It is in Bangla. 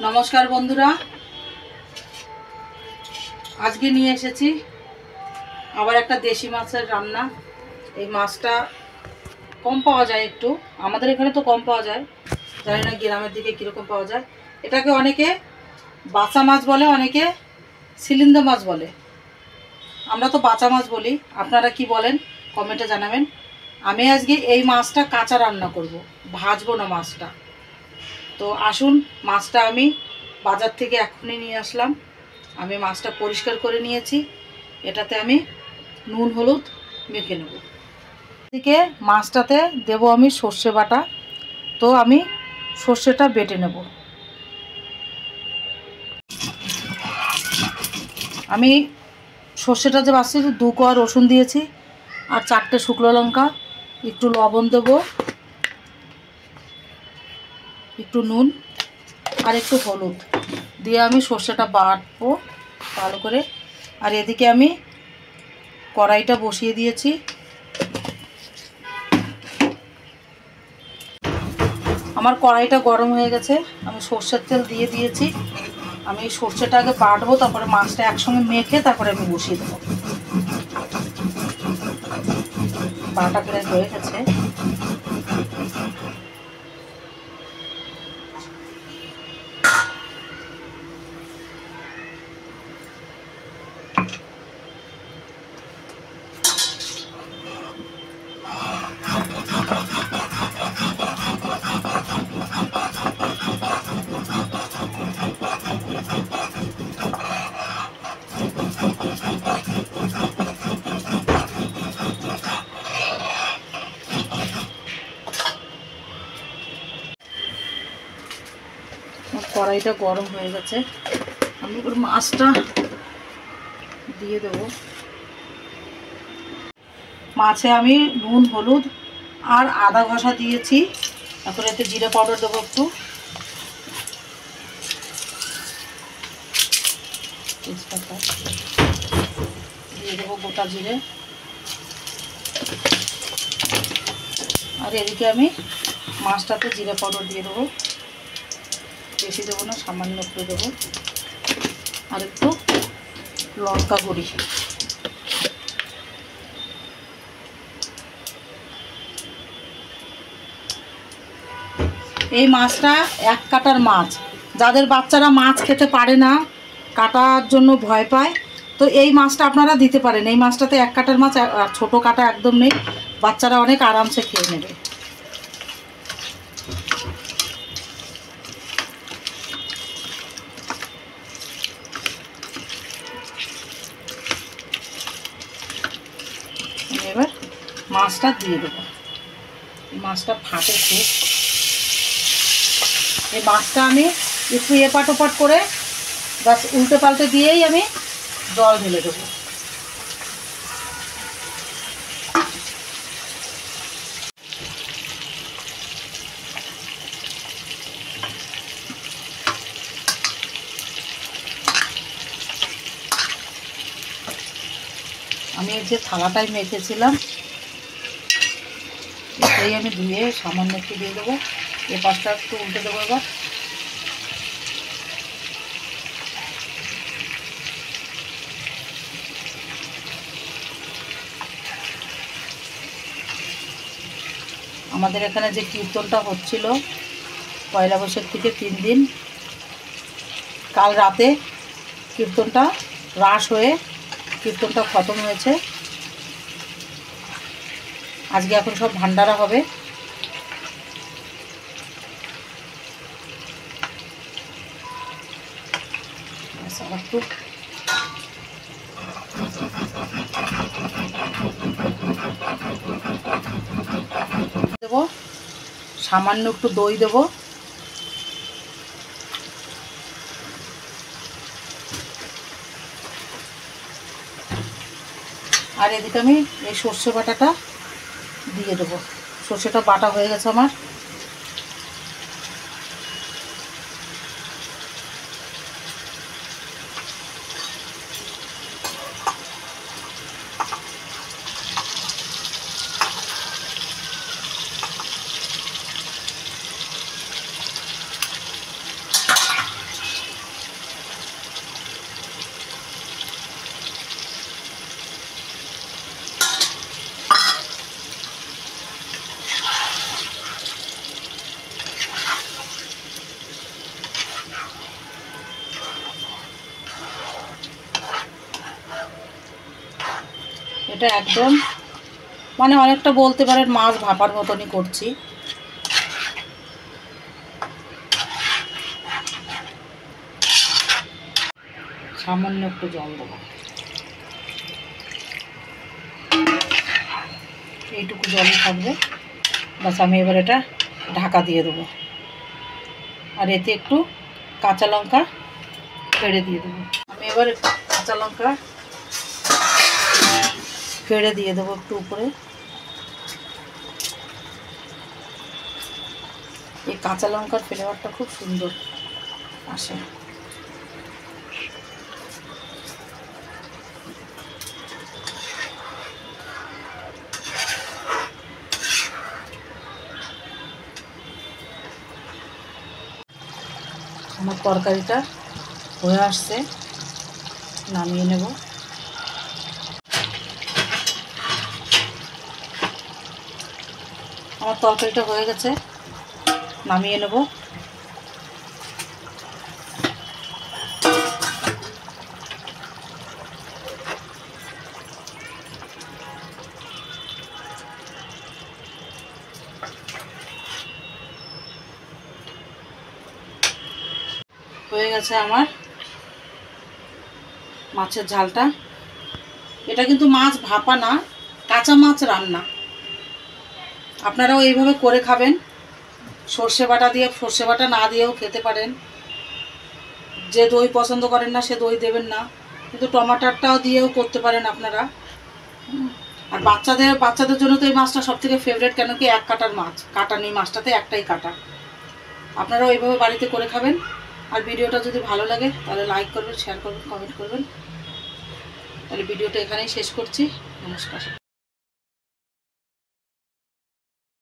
নমস্কার বন্ধুরা, আজকে নিয়ে এসেছি আবার একটা দেশি মাছের রান্না। এই মাছটা কম পাওয়া যায়, একটু আমাদের এখানে তো কম পাওয়া যায়, জানি না গ্রামের দিকে কীরকম পাওয়া যায়। এটাকে অনেকে বাচা মাছ বলে, অনেকে সিলিন্দা মাছ বলে। আমরা তো বাচা মাছ বলি, আপনারা কি বলেন কমেন্টে জানাবেন। আমি আজকে এই মাছটা কাঁচা রান্না করব, ভাজবো না মাছটা। তো আসুন, মাছটা আমি বাজার থেকে এখনই নিয়ে আসলাম। আমি মাছটা পরিষ্কার করে নিয়েছি, এটাতে আমি নুন হলুদ মেখে নেব। এদিকে মাছটাতে দেব আমি সর্ষে বাটা। তো আমি সর্ষেটা বেটে নেব। আমি সর্ষেটা যে বাছছি, 2 কোয়া রসুন দিয়েছি আর 4টে শুকনো লঙ্কা, একটু লবণ দেবো, একটু নুন আর একটু হলুদ দিয়ে আমি সর্ষেটা বাটবো ভালো করে। আর এদিকে আমি কড়াইটা বসিয়ে দিয়েছি। আমার কড়াইটা গরম হয়ে গেছে, আমি সর্ষের তেল দিয়ে দিয়েছি। আমি সর্ষেটা আগে বাটবো, তারপরে মাছটা একসঙ্গে মেখে তারপরে আমি বসিয়ে দেবো। বাটা প্রায় হয়ে গেছে। কড়াইটা গরম হয়ে গেছে, আমি এবার মাছটা দিয়ে দেবো। মাছে আমি নুন হলুদ আর আদা ঘষা দিয়েছি। এখন এতে জিরে পাউডার দেবো, একটু তেজপাতা দিয়ে দেবো, গোটা জিরে। আর এদিকে আমি মাছটাতে জিরে পাউডার দিয়ে দেবো, বেশি দেবো না, সামান্য একটু দেবো। আর একটু লঙ্কা গুঁড়ি। এই মাছটা 1 কাটার মাছ। যাদের বাচ্চারা মাছ খেতে পারে না, কাটার জন্য ভয় পায়, তো এই মাছটা আপনারা দিতে পারেন। এই মাছটাতে 1 কাটার মাছ, আর ছোটো কাটা একদম নেই, বাচ্চারা অনেক আরামসে খেয়ে নেবে। এবার মাছটা দিয়ে দেবো। মাছটা ফাটে খুব। এই মাছটা আমি একটু এপাট ওপাট করে বাস উল্টে পাল্টে দিয়েই আমি জল ঢেলে দেবো। আমি যে থালাটায় মেখেছিলাম সেই আমি ধুয়ে সামান্য একটু দিয়ে দেবো। এ পাশটা একটু উল্টে দেবো। এবার আমাদের এখানে যে কীর্তনটা হচ্ছিল পয়লা বৈশাখ থেকে 3 দিন, কাল রাতে কীর্তনটা রাস হয়ে কীর্তনটা খতম হয়েছে। আজকে এখন সব ভান্ডারা হবে। একটু দেবো, সামান্য একটু দই দেবো। আর এদিকে আমি এই সর্ষে বাটাটা দিয়ে দেবো। সর্ষেটা বাটা হয়ে গেছে আমার। এটা একদম মানে অনেকটা বলতে পারেন মাছ ভাপার মতনই করছি। সামান্য একটু জল দেবো, এইটুকু জলই থাকবে। বাস আমি এবার এটা ঢাকা দিয়ে দেবো। আর এতে একটু কাঁচা লঙ্কা ফেড়ে দিয়ে দেবো। আমি এবার কাঁচা লঙ্কা ফেড়ে দিয়ে দেবো একটু উপরে। এই কাঁচা লঙ্কার ফ্লেভারটা খুব সুন্দর আসে। আমার তরকারিটা হয়ে আসছে, নামিয়ে নেব। আমার তরকারিটা হয়ে গেছে, নামিয়ে নেব। হয়ে গেছে আমার মাছের ঝালটা। এটা কিন্তু মাছ ভাপা না, কাঁচা মাছ রান্না। আপনারাও এইভাবে করে খাবেন। সর্ষে বাটা দিয়ে, সর্ষে বাটা না দিয়েও খেতে পারেন। যে দই পছন্দ করেন না সে দই দেবেন না, কিন্তু টমাটারটাও দিয়েও করতে পারেন আপনারা। আর বাচ্চাদের জন্য তো এই মাছটা সবথেকে ফেভারিট, কেন কি এক কাটার মাছ, কাটা নেই মাছটাতে, একটাই কাটা। আপনারাও এইভাবে বাড়িতে করে খাবেন। আর ভিডিওটা যদি ভালো লাগে তাহলে লাইক করবেন, শেয়ার করবেন, কমেন্ট করবেন। তাহলে ভিডিওটা এখানেই শেষ করছি। নমস্কার।